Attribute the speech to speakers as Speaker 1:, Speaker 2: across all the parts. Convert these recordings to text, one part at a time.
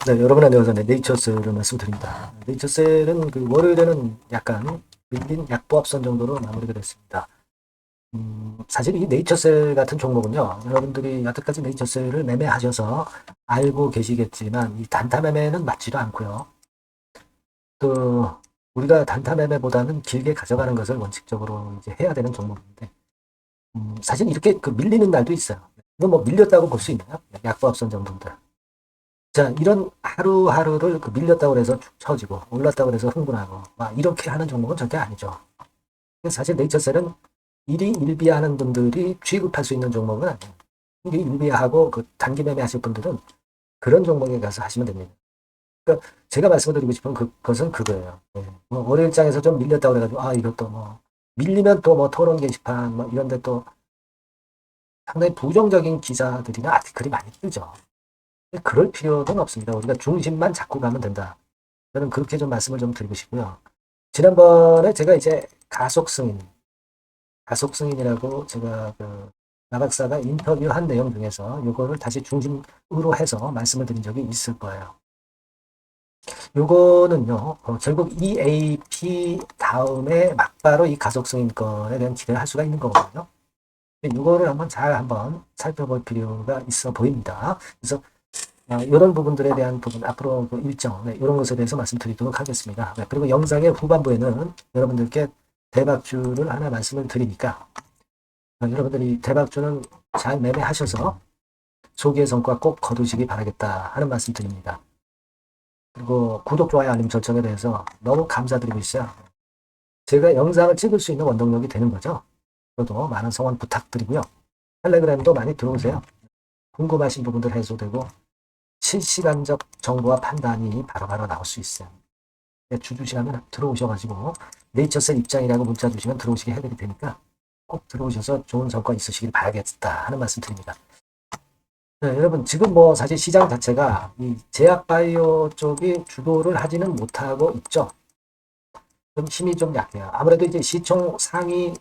Speaker 1: 네, 여러분 안녕하세요. 네, 네이처셀을 말씀드립니다. 네이처셀은 그 월요일에는 약간 밀린 약보합선 정도로 마무리가 됐습니다. 사실 이 네이처셀 같은 종목은요, 여러분들이 여태까지 네이처셀을 매매하셔서 알고 계시겠지만 이 단타 매매는 맞지도 않고요. 또 우리가 단타 매매보다는 길게 가져가는 것을 원칙적으로 이제 해야 되는 종목인데, 사실 이렇게 그 밀리는 날도 있어요. 이거 뭐 밀렸다고 볼 수 있나요? 약보합선 정도인데. 자, 이런 하루하루를 그 밀렸다고 해서 축 처지고 올랐다고 해서 흥분하고 막 이렇게 하는 종목은 절대 아니죠. 사실 네이처셀은 일희일비하는 분들이 취급할 수 있는 종목은 아니에요. 일희일비하고 그 단기 매매 하실 분들은 그런 종목에 가서 하시면 됩니다. 그러니까 제가 말씀드리고 싶은 그것은 그거예요. 예. 뭐 월요일장에서 좀 밀렸다고 그래가지고 아 이것도 뭐 밀리면 또 뭐 토론 게시판 뭐 이런 데 또 상당히 부정적인 기사들이나 아티클이 많이 뜨죠. 그럴 필요는 없습니다. 우리가 중심만 잡고 가면 된다. 저는 그렇게 좀 말씀을 좀 드리고 싶고요. 지난번에 제가 이제 가속승인이라고 제가 그 나박사가 인터뷰한 내용 중에서 요거를 다시 중심으로 해서 말씀을 드린 적이 있을 거예요. 요거는요, 결국 EAP 다음에 막바로 이 가속승인권에 대한 기대를 할 수가 있는 거거든요. 요거를 한번 살펴볼 필요가 있어 보입니다. 그래서 이런 부분들에 대한 부분, 앞으로 그 일정, 이런 것에 대해서 말씀드리도록 하겠습니다. 그리고 영상의 후반부에는 여러분들께 대박주를 하나 말씀을 드리니까, 여러분들이 대박주는 잘 매매하셔서 소기의 성과 꼭 거두시기 바라겠다 하는 말씀 드립니다. 그리고 구독, 좋아요, 알림 설정에 대해서 너무 감사드리고 있어요. 제가 영상을 찍을 수 있는 원동력이 되는 거죠. 저도 많은 성원 부탁드리고요. 텔레그램도 많이 들어오세요. 궁금하신 부분들 해소되고 실시간적 정보와 판단이 바로바로 나올 수 있어요. 주주시라면 들어오셔가지고 네이처셀 입장이라고 문자 주시면 들어오시게 해드릴 테니까 꼭 들어오셔서 좋은 성과 있으시길 바라겠다 하는 말씀 드립니다. 네, 여러분 지금 뭐 사실 시장 자체가 이 제약바이오 쪽이 주도를 하지는 못하고 있죠. 좀 힘이 좀 약해요. 아무래도 이제 시총 상위주,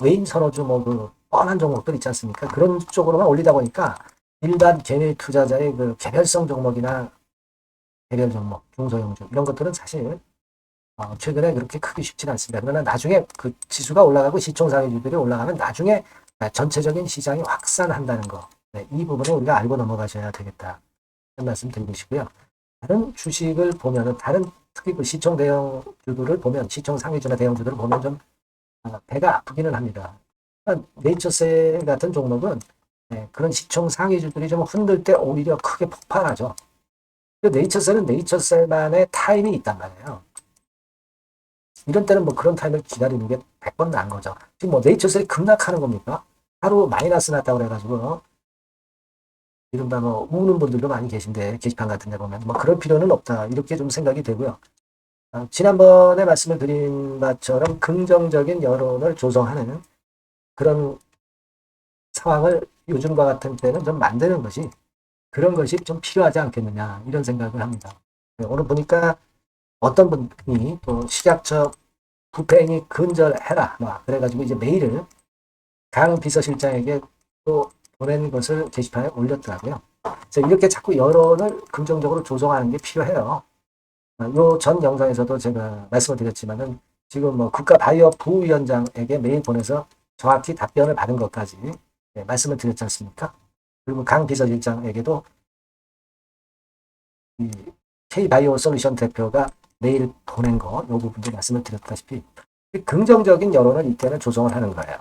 Speaker 1: 외인 선호주 뭐 그 뻔한 종목들 있지 않습니까? 그런 쪽으로만 올리다 보니까 일반 개별 투자자의 그 개별성 종목이나 개별 종목, 중소형주 이런 것들은 사실 최근에 그렇게 크기 쉽지는 않습니다. 그러나 나중에 그 지수가 올라가고 시총상위주들이 올라가면 나중에 전체적인 시장이 확산한다는 거. 네, 이 부분을 우리가 알고 넘어가셔야 되겠다. 그런 말씀 드리고 싶고요. 다른 주식을 보면은 다른 특히 그 시총 대형주들을 보면 시총 상위주나 대형주들을 보면 좀 배가 아프기는 합니다. 그러니까 네이처셀 같은 종목은 그런 시총 상위주들이 좀 흔들 때 오히려 크게 폭발하죠. 네이처셀은 네이처셀만의 타임이 있단 말이에요. 이런 때는 뭐 그런 타임을 기다리는 게 100번 나은 거죠. 지금 뭐 네이처셀이 급락하는 겁니까? 하루 마이너스 났다고 그래가지고 이른바 뭐 우는 분들도 많이 계신데 게시판 같은 데 보면 뭐 그럴 필요는 없다 이렇게 좀 생각이 되고요. 지난번에 말씀을 드린 것처럼 긍정적인 여론을 조성하는 그런 상황을 요즘과 같은 때는 좀 만드는 것이 그런 것이 좀 필요하지 않겠느냐 이런 생각을 합니다. 오늘 보니까 어떤 분이 또 식약처 부패행위 근절해라 그래가지고 이제 메일을 강 비서실장에게 또 보낸 것을 게시판에 올렸더라고요. 그래서 이렇게 자꾸 여론을 긍정적으로 조성하는 게 필요해요. 요 전 영상에서도 제가 말씀을 드렸지만은 지금 뭐 국가바이오 부위원장에게 메일 보내서 정확히 답변을 받은 것까지 말씀을 드렸지 않습니까? 그리고 강 비서실장에게도 이 K바이오 솔루션 대표가 메일 보낸 거, 요 부분도 말씀을 드렸다시피 긍정적인 여론을 이때는 조성을 하는 거예요.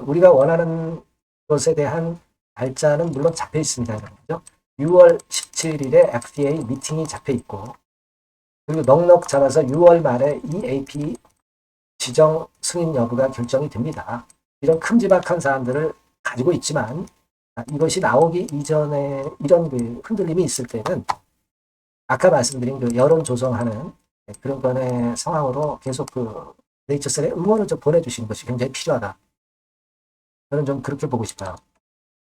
Speaker 1: 우리가 원하는 것에 대한 날짜는 물론 잡혀 있습니다. 그죠? 6월 17일에 FDA 미팅이 잡혀 있고 그리고 넉넉 잡아서 6월 말에 EAP 지정 승인 여부가 결정이 됩니다. 이런 큼지막한 사안들을 가지고 있지만 이것이 나오기 이전에 이런 그 흔들림이 있을 때는 아까 말씀드린 그 여론 조성하는 그런 건의 상황으로 계속 그 네이처셀에 응원을 좀 보내주시는 것이 굉장히 필요하다. 저는 좀 그렇게 보고 싶어요.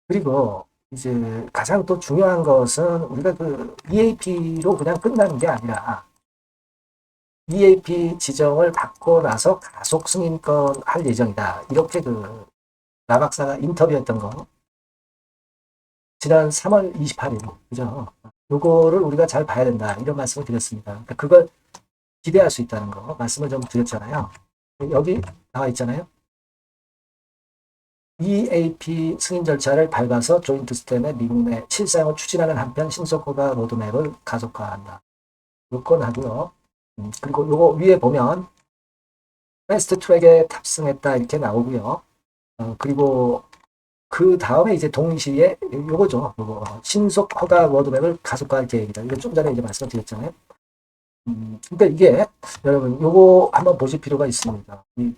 Speaker 1: 그리고 이제 가장 또 중요한 것은 우리가 그 EAP로 그냥 끝나는 게 아니라 EAP 지정을 받고 나서 가속 승인권 할 예정이다. 이렇게 그 나박사가 인터뷰했던 거 지난 3월 28일 그죠? 요거를 우리가 잘 봐야 된다. 이런 말씀을 드렸습니다. 그러니까 그걸 기대할 수 있다는 거 말씀을 좀 드렸잖아요. 여기 나와 있잖아요. EAP 승인 절차를 밟아서 조인트 스템의 미국 내 실사용을 추진하는 한편 신속허가 로드맵을 가속화한다. 요건 하고요. 그리고 요거 위에 보면 패스트 트랙에 탑승했다 이렇게 나오고요. 그리고 그 다음에 이제 동시에 요거죠. 요거 신속 허가 로드맵을 가속화할 계획이다. 이거 좀 전에 이제 말씀드렸잖아요. 그러니까 이게 여러분 요거 한번 보실 필요가 있습니다. 이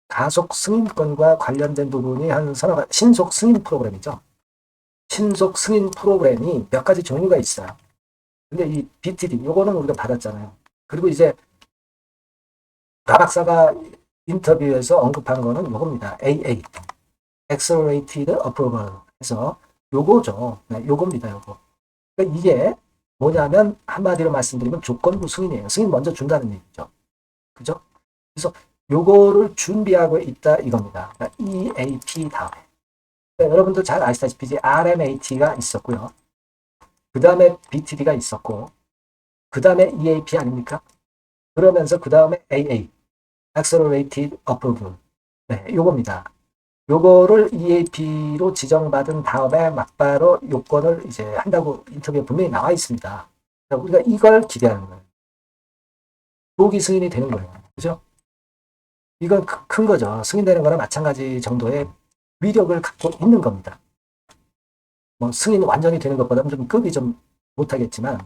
Speaker 1: 가속 승인권과 관련된 부분이 한 서너 가지, 신속 승인 프로그램이죠. 신속 승인 프로그램이 몇 가지 종류가 있어요. 근데 이 BTD 요거는 우리가 받았잖아요. 그리고 이제 가 박사가 인터뷰에서 언급한 거는 요겁니다. AA Accelerated Approval 해서 요거죠. 네, 요겁니다. 요거. 그러니까 이게 뭐냐면 한마디로 말씀드리면 조건부 승인이에요. 승인 먼저 준다는 얘기죠. 그죠? 그래서 요거를 준비하고 있다 이겁니다. 그러니까 EAP 다음에. 그러니까 여러분도 잘 아시다시피 이제 RMAT가 있었고요. 그 다음에 BTD가 있었고, 그 다음에 EAP 아닙니까? 그러면서 그 다음에 AA, Accelerated Approval. 네, 요겁니다. 요거를 EAP로 지정받은 다음에 막바로 요건을 이제 한다고 인터뷰에 분명히 나와 있습니다. 우리가 이걸 기대하는 거예요. 조기 승인이 되는 거예요. 그죠? 이건 큰 거죠. 승인되는 거랑 마찬가지 정도의 위력을 갖고 있는 겁니다. 뭐 승인 완전히 되는 것보다는 좀 급이 좀 못하겠지만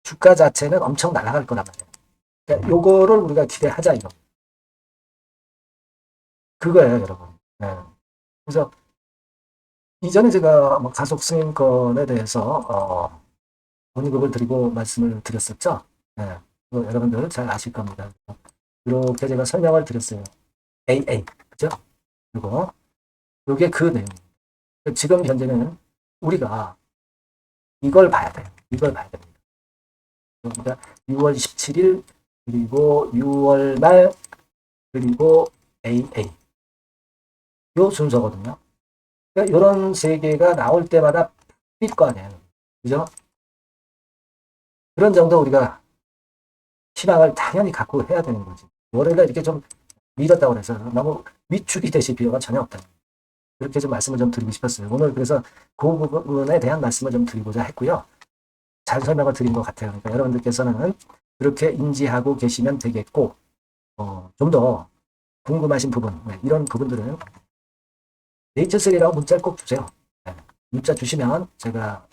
Speaker 1: 주가 자체는 엄청 날아갈 거란 말이에요. 그러니까 요거를 우리가 기대하자 이거. 그거예요, 여러분. 네. 그래서 이전에 제가 뭐 가속 승인권에 대해서 언급을 드리고 말씀을 드렸었죠. 네. 여러분들 잘 아실 겁니다. 이렇게 제가 설명을 드렸어요. AA, 그죠? 그리고 이게 그 내용입니다. 지금 현재는 우리가 이걸 봐야 돼요. 이걸 봐야 됩니다. 그러니까 6월 17일 그리고 6월 말 그리고 AA 요 순서거든요. 그러니까 이런 세 개가 나올 때마다 삘 거 아니에요. 그죠? 그런 정도 우리가 희망을 당연히 갖고 해야 되는 거지. 월요일에 이렇게 좀 미뤘다고 해서 너무 위축이 되실 필요가 전혀 없다. 그렇게 좀 말씀을 좀 드리고 싶었어요. 오늘 그래서 그 부분에 대한 말씀을 좀 드리고자 했고요. 잘 설명을 드린 것 같아요. 그러니까 여러분들께서는 그렇게 인지하고 계시면 되겠고, 좀 더 궁금하신 부분, 네, 이런 부분들은 네이처셀이라고 문자를 꼭 주세요. 네, 문자 주시면 제가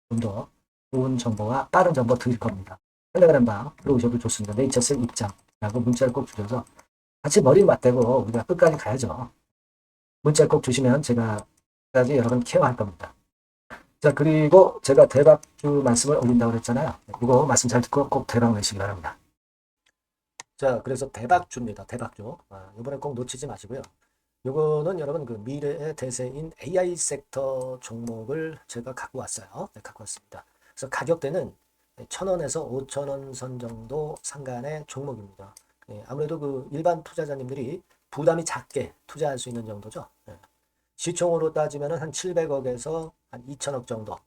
Speaker 1: 좀 더 좋은 정보와 빠른 정보 드릴 겁니다. 텔레그램방 들어오셔도 좋습니다. 네이처셀 입장라고 문자를 꼭 주셔서 같이 머리 맞대고 우리가 끝까지 가야죠. 문자 꼭 주시면 제가 끝까지 여러분 케어할 겁니다. 자, 그리고 제가 대박주 말씀을 올린다고 그랬잖아요. 이거 말씀 잘 듣고 꼭 대박 내시기 바랍니다. 자, 그래서 대박주입니다. 대박주. 이번에 꼭 놓치지 마시고요. 요거는 여러분 그 미래의 대세인 AI 섹터 종목을 제가 갖고 왔어요. 네, 갖고 왔습니다. 그래서 가격대는 1,000원에서 5,000원 선 정도 상간의 종목입니다. 네, 아무래도 그 일반 투자자님들이 부담이 작게 투자할 수 있는 정도죠. 네. 시총으로 따지면 한 700억에서 한 2천억 정도.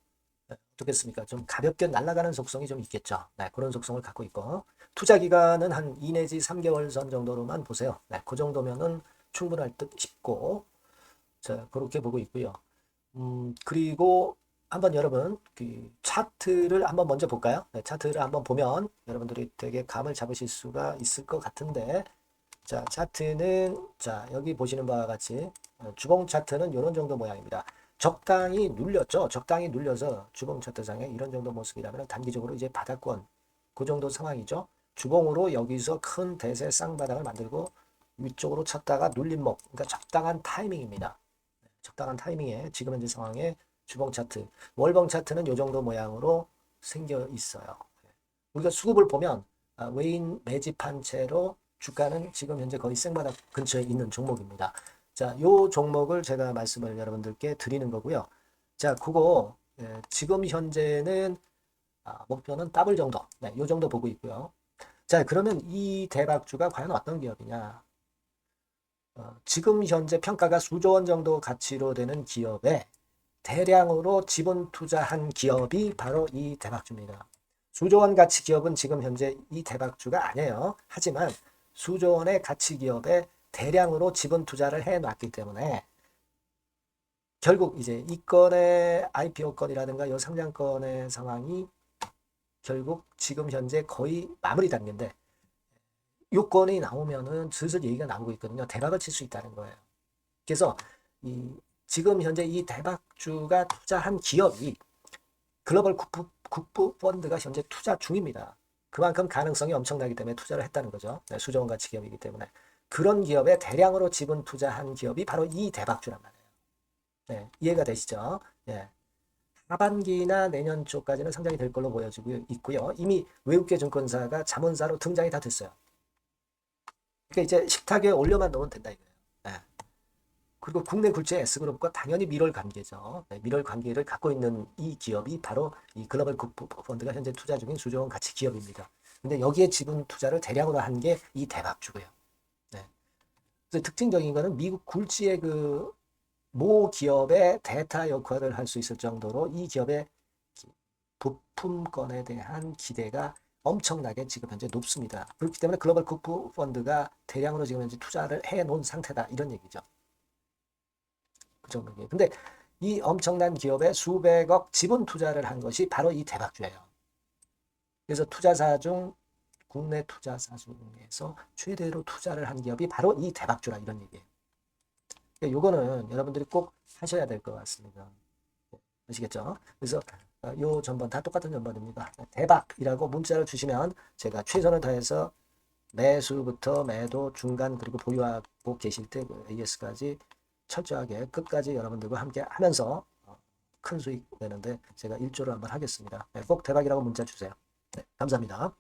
Speaker 1: 네, 어떻겠습니까? 좀 가볍게 날아가는 속성이 좀 있겠죠. 네, 그런 속성을 갖고 있고 투자 기간은 한 2 내지 3개월 선 정도로만 보세요. 네, 그 정도면은 충분할 듯 싶고 자, 그렇게 보고 있고요. 그리고 한번 여러분 그 차트를 한번 먼저 볼까요? 네, 차트를 한번 보면 여러분들이 되게 감을 잡으실 수가 있을 것 같은데 자, 차트는 자, 여기 보시는 바와 같이 주봉 차트는 이런 정도 모양입니다. 적당히 눌렸죠. 적당히 눌려서 주봉 차트상에 이런 정도 모습이라면 단기적으로 이제 바닥권 그 정도 상황이죠. 주봉으로 여기서 큰 대세 쌍바닥을 만들고 위쪽으로 쳤다가 눌림목 그러니까 적당한 타이밍입니다. 적당한 타이밍에 지금 현재 상황에 주봉 차트, 월봉 차트는 이 정도 모양으로 생겨 있어요. 우리가 수급을 보면 외인 매집한 채로 주가는 지금 현재 거의 생바닥 근처에 있는 종목입니다. 자, 요 종목을 제가 말씀을 여러분들께 드리는 거고요. 자, 그거 지금 현재는 목표는 더블 정도, 네, 요 정도 보고 있고요. 자, 그러면 이 대박주가 과연 어떤 기업이냐? 지금 현재 평가가 수조 원 정도 가치로 되는 기업에 대량으로 지분 투자한 기업이 바로 이 대박주입니다. 수조 원 가치 기업은 지금 현재 이 대박주가 아니에요. 하지만 수조 원의 가치 기업에 대량으로 지분 투자를 해 놨기 때문에 결국 이제 이 건의 IPO 건이라든가 요 상장건의 상황이 결국 지금 현재 거의 마무리 단계인데 요건이 나오면은 슬슬 얘기가 나오고 있거든요. 대박을 칠 수 있다는 거예요. 그래서 지금 현재 이 대박주가 투자한 기업이 글로벌 국부 펀드가 현재 투자 중입니다. 그만큼 가능성이 엄청나기 때문에 투자를 했다는 거죠. 네, 수조원 가치 기업이기 때문에. 그런 기업에 대량으로 지분 투자한 기업이 바로 이 대박주란 말이에요. 네, 이해가 되시죠? 네. 하반기나 내년 초까지는 상장이 될 걸로 보여지고 있고요. 이미 외국계 증권사가 자문사로 등장이 다 됐어요. 그러니까 이제 식탁에 올려만 놓으면 된다 이거예요. 네. 그리고 국내 굴지의 S그룹과 당연히 밀월 관계죠. 네, 밀월 관계를 갖고 있는 이 기업이 바로 이 글로벌 국부 펀드가 현재 투자 중인 수조원 가치 기업입니다. 근데 여기에 지분 투자를 대량으로 한 게 이 대박주고요. 네. 그래서 특징적인 거는 미국 굴지의 그 모 기업의 대타 역할을 할 수 있을 정도로 이 기업의 부품권에 대한 기대가 엄청나게 지금 현재 높습니다. 그렇기 때문에 글로벌 국부 펀드가 대량으로 지금 현재 투자를 해 놓은 상태다 이런 얘기죠. 그 정도예요. 근데 이 엄청난 기업에 수백억 지분 투자를 한 것이 바로 이 대박주예요. 그래서 투자사 중 국내 투자사 중에서 최대로 투자를 한 기업이 바로 이 대박주라 이런 얘기예요. 요거는 여러분들이 꼭 하셔야 될 것 같습니다. 아시겠죠? 그래서 요 전번 다 똑같은 전번입니다. 대박이라고 문자를 주시면 제가 최선을 다해서 매수부터 매도, 중간 그리고 보유하고 계실 때 그 AS까지 철저하게 끝까지 여러분들과 함께 하면서 큰 수익 내는데 제가 일조를 한번 하겠습니다. 네, 꼭 대박이라고 문자 주세요. 네, 감사합니다.